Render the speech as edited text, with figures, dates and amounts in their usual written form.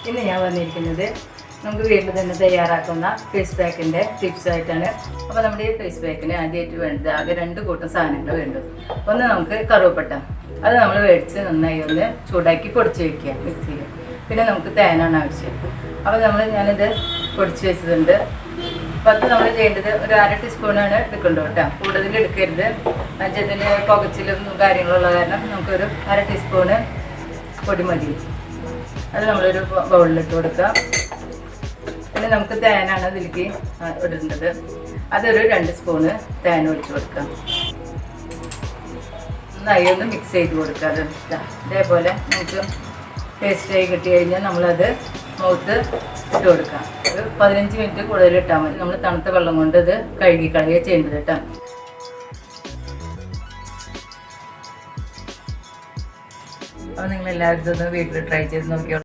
ഇന്ന് ഞാൻ വന്നിരിക്കുന്നത് നമുക്ക് വീട്ടിൽ തന്നെ തയ്യാറാക്കുന്ന ഫേസ് പാക്കിൻ്റെ ടിപ്സായിട്ടാണ്. അപ്പോൾ നമ്മുടെ ഈ ഫേസ് പാക്കിന് ആദ്യമായിട്ട് വേണ്ടത് ആകെ 2 കൂട്ടം സാധനങ്ങൾ വേണ്ടത്. ഒന്ന് നമുക്ക് കറുവപ്പട്ട, അത് നമ്മൾ മേടിച്ച് നന്നായി ഒന്ന് ചൂടാക്കി പൊടിച്ച് വയ്ക്കുക മിക്സിയിൽ. പിന്നെ നമുക്ക് തേനാണ് ആവശ്യം. അപ്പോൾ ഞാനിത് പൊടിച്ച് വെച്ചതുണ്ട്. അപ്പോൾ അത് നമ്മൾ ചെയ്യേണ്ടത് ഒരു 1/2 ടീസ്പൂണാണ് എടുക്കേണ്ടത് കേട്ടോ, കൂടുതൽ എടുക്കരുത്. അതിന് പുകച്ചിലും കാര്യങ്ങളുള്ള കാരണം നമുക്കൊരു 1/2 ടീസ്പൂണ് പൊടി മതി. അത് നമ്മളൊരു ബൗളിലിട്ട് കൊടുക്കുക. പിന്നെ നമുക്ക് തേനാണ് ഇതിലേക്ക് ഇടേണ്ടത്. അതൊരു 2 സ്പൂണ് തേൻ ഒഴിച്ച് കൊടുക്കാം. നന്നായി ഒന്ന് മിക്സ് ചെയ്ത് കൊടുക്കുക. അത് ഇതേപോലെ നമുക്ക് പേസ്റ്റായി കിട്ടി കഴിഞ്ഞാൽ നമ്മളത് മൗത്ത് ഇട്ട് കൊടുക്കാം. ഒരു 15 മിനിറ്റ് കൂടുതൽ ഇട്ടാൽ മതി. നമ്മൾ തണുത്ത വെള്ളം കൊണ്ട് ഇത് കഴുകി കളയുക ചെയ്യേണ്ടത് കേട്ടോ. അപ്പോൾ നിങ്ങളെല്ലാവരും ഇതൊന്ന് വീട്ടിൽ ട്രൈ ചെയ്ത് നോക്കിയോ.